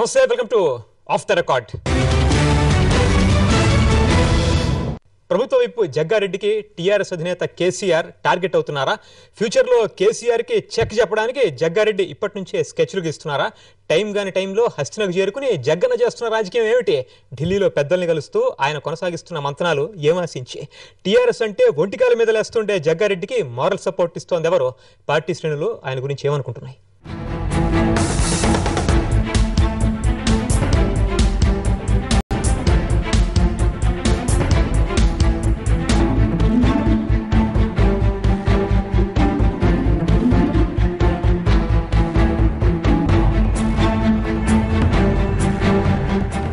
నమస్తే, welcome to of the record. ప్రభుత్వ వైపు జగ్గారెడ్డికి టీఆర్ఎస్ అధినేత కేసీఆర్ టార్గెట్ అవుతున్నారా? ఫ్యూచర్లో కేసీఆర్కి చెక్ చెప్పడానికి జగ్గారెడ్డి ఇప్పటి నుంచే స్కెచ్లు గీస్తున్నారా? టైంలో హస్తినకు చేరుకుని జగ్గన చేస్తున్న రాజకీయం ఏమిటి? ఢిల్లీలో పెద్దల్ని కలుస్తూ ఆయన కొనసాగిస్తున్న మంతనాలు ఏమాశించి? టీఆర్ఎస్ అంటే ఒంటికాల మీద లేస్తుండే జగ్గారెడ్డికి మారల్ సపోర్ట్ ఇస్తోంది ఎవరు? పార్టీ శ్రేణులు ఆయన గురించి ఏమనుకుంటున్నాయి?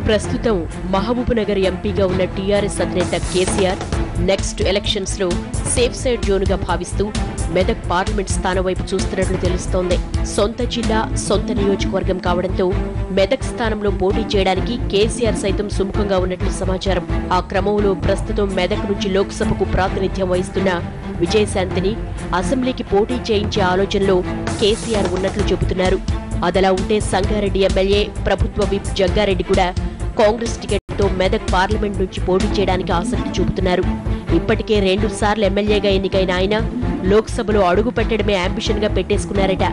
ప్రస్తుతం మహబూబ్నగర్ ఎంపీగా ఉన్న టీఆర్ఎస్ అధినేత కేసీఆర్ నెక్స్ట్ ఎలక్షన్స్ లో సేఫ్ సైడ్ జోన్గా భావిస్తూ మెదక్ పార్లమెంట్ స్థానం వైపు చూస్తున్నట్లు తెలుస్తోంది. సొంత జిల్లా, సొంత నియోజకవర్గం కావడంతో మెదక్ స్థానంలో పోటీ చేయడానికి కేసీఆర్ సైతం సుముఖంగా ఉన్నట్లు సమాచారం. ఆ క్రమంలో ప్రస్తుతం మెదక్ నుంచి లోక్సభకు ప్రాతినిధ్యం వహిస్తున్న విజయశాంతిని అసెంబ్లీకి పోటీ చేయించే ఆలోచనలో కేసీఆర్ ఉన్నట్లు చెబుతున్నారు. అదలా ఉంటే సంగారెడ్డి ఎమ్మెల్యే ప్రభుత్వ విప్ జగ్గారెడ్డి కూడా కాంగ్రెస్ టికెట్తో మెదక్ పార్లమెంట్ నుంచి పోటీ చేయడానికి ఆసక్తి చూపుతున్నారు. ఇప్పటికే 2 సార్లు ఎమ్మెల్యేగా ఎన్నికైన ఆయన లోక్సభలో అడుగు పెట్టడమే అంబిషన్ గా పెట్టేసుకున్నారట.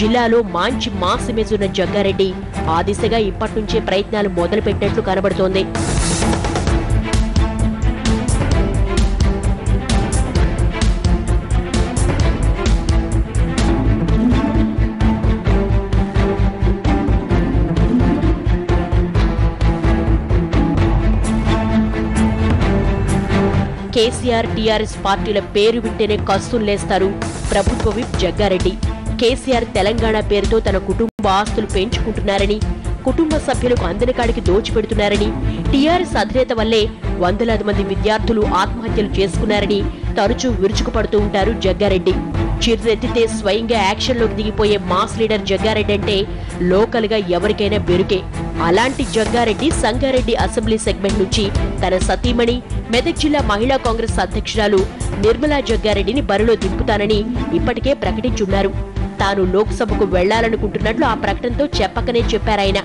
జిల్లాలో మంచి మాస్ ఇమేజ్ ఉన్న జగ్గారెడ్డి ఆ దిశగా ఇప్పటి నుంచే ప్రయత్నాలు మొదలుపెట్టినట్లు కనబడుతోంది. కేసీఆర్, టీఆర్ఎస్ పార్టీల పేరు వింటేనే కస్సులేస్తారు ప్రభుత్వ విప్ జగ్గారెడ్డి. కేసీఆర్ తెలంగాణ పేరుతో తన కుటుంబ ఆస్తులు పెంచుకుంటున్నారని, కుటుంబ సభ్యులకు అందిన కాడికి దోచిపెడుతున్నారని, టీఆర్ఎస్ అధినేత వల్లే వందలాది మంది విద్యార్థులు ఆత్మహత్యలు చేసుకున్నారని తరచూ విరుచుకుపడుతూ ఉంటారు జగ్గారెడ్డి. చిర్రెత్తితే స్వయంగా యాక్షన్లోకి దిగిపోయే మాస్ లీడర్ జగ్గారెడ్డి అంటే లోకల్ గా ఎవరికైనా బెరుకే. అలాంటి జగ్గారెడ్డి సంగారెడ్డి అసెంబ్లీ సెగ్మెంట్ నుంచి తన సతీమణి, మెదక్ జిల్లా మహిళా కాంగ్రెస్ అధ్యక్షురాలు నిర్మలా జగ్గారెడ్డిని బరిలో దింపుతానని ఇప్పటికే ప్రకటించున్నారు. తాను లోక్సభకు వెళ్లాలనుకుంటున్నట్లు ఆ ప్రకటనతో చెప్పకనే చెప్పారాయన.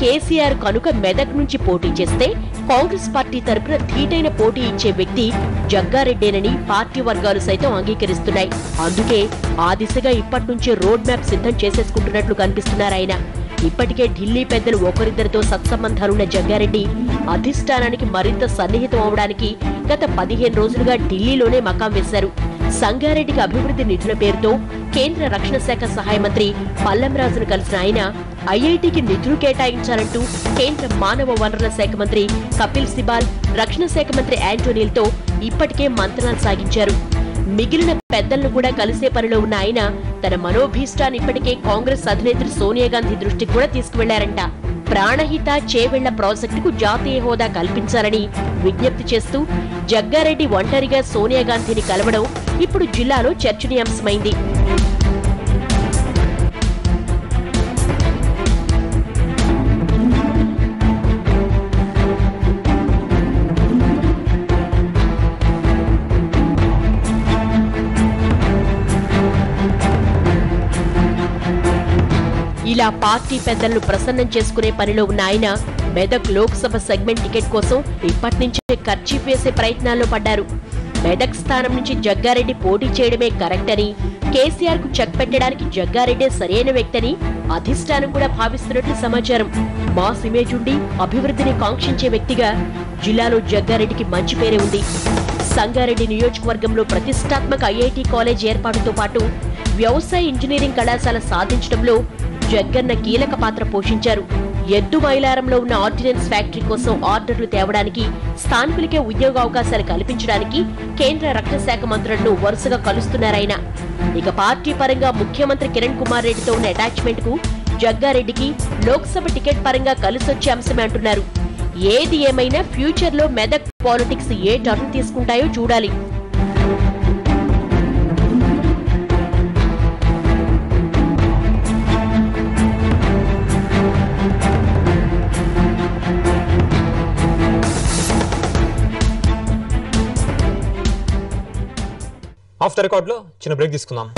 కేసీఆర్ కనుక మెదక్ నుంచి పోటీ చేస్తే కాంగ్రెస్ పార్టీ తరపున ధీటైన పోటీ ఇచ్చే వ్యక్తి జగ్గారెడ్డేనని పార్టీ వర్గాలు సైతం అంగీకరిస్తున్నాయి. అందుకే ఆ దిశగా ఇప్పటి నుంచే రోడ్ మ్యాప్ సిద్ధం చేసేసుకుంటున్నట్లు కనిపిస్తున్నారాయన. ఇప్పటికే ఢిల్లీ పెద్దలు ఒకరిద్దరితో సత్సంబంధాలున్న జగ్గారెడ్డి అధిష్టానానికి మరింత సన్నిహితం అవడానికి గత 15 రోజులుగా ఢిల్లీలోనే మకాం వేశారు. సంగారెడ్డికి అభివృద్ధి నిధుల పేరుతో కేంద్ర రక్షణ శాఖ సహాయ మంత్రి పల్లంరాజును కలిసిన ఆయన ఐఐటికి నిధులు కేటాయించాలంటూ కేంద్ర మానవ వనరుల శాఖ మంత్రి కపిల్ సిబాల్, రక్షణ శాఖ మంత్రి యాంటోనీలతో ఇప్పటికే మంతనాలు సాగించారు. మిగిలిన పెద్దలను కూడా కలిసే పనిలో ఉన్న ఆయన తన మనోభీష్టాన్ని ఇప్పటికే కాంగ్రెస్ అధినేత్రి సోనియా గాంధీ దృష్టికి కూడా తీసుకువెళ్లారంట. ప్రాణహిత చేవెళ్ల ప్రాజెక్టుకు జాతీయ హోదా కల్పించాలని విజ్ఞప్తి చేస్తూ జగ్గారెడ్డి ఒంటరిగా సోనియా గాంధీని కలవడం ఇప్పుడు జిల్లాలో చర్చనీయాంశమైంది. ఇలా పార్టీ పెద్దలను ప్రసన్నం చేసుకునే పనిలో ఉన్న ఆయన మెదక్ లోక్సభ సెగ్మెంట్ టికెట్ కోసం ఇప్పటి నుంచే ఖర్చీఫ్ వేసే ప్రయత్నాల్లో పడ్డారు. మెదక్ స్థానం నుంచి జగ్గారెడ్డి పోటీ చేయడమే కరెక్ట్ అని, కేసీఆర్ కు చెక్ పెట్టడానికి జగ్గారెడ్డే సరైన వ్యక్తి అధిష్టానం కూడా భావిస్తున్నట్లు సమాచారం. మాస్ ఇమేజ్ ఉండి అభివృద్ధిని కాంక్షించే వ్యక్తిగా జిల్లాలో జగ్గారెడ్డికి మంచి పేరే ఉంది. సంగారెడ్డి నియోజకవర్గంలో ప్రతిష్టాత్మక ఐఐటి కాలేజ్ ఏర్పాటుతో పాటు వ్యవసాయ ఇంజనీరింగ్ కళాశాల సాధించడంలో జగ్గన్న కీలక పాత్ర పోషించారు. ఎద్దు మైలారంలో ఉన్న ఆర్డినెన్స్ ఫ్యాక్టరీ కోసం ఆర్డర్లు తేవడానికి, స్థానికులకే ఉద్యోగ అవకాశాలు కల్పించడానికి కేంద్ర రక్షణ శాఖ మంత్రులను వరుసగా కలుస్తున్నారాయన. ఇక పార్టీ పరంగా ముఖ్యమంత్రి కిరణ్ కుమార్ రెడ్డితో ఉన్న అటాచ్మెంట్ కు జగ్గారెడ్డికి లోక్సభ టికెట్ పరంగా కలిసొచ్చే అంశమే అంటున్నారు. ఏది ఏమైనా ఫ్యూచర్ లో మెదక్ పాలిటిక్స్ ఏ టర్న్ తీసుకుంటాయో చూడాలి. ఆఫ్ ద రికార్డ్ లో చిన్న బ్రేక్ తీసుకుందాం.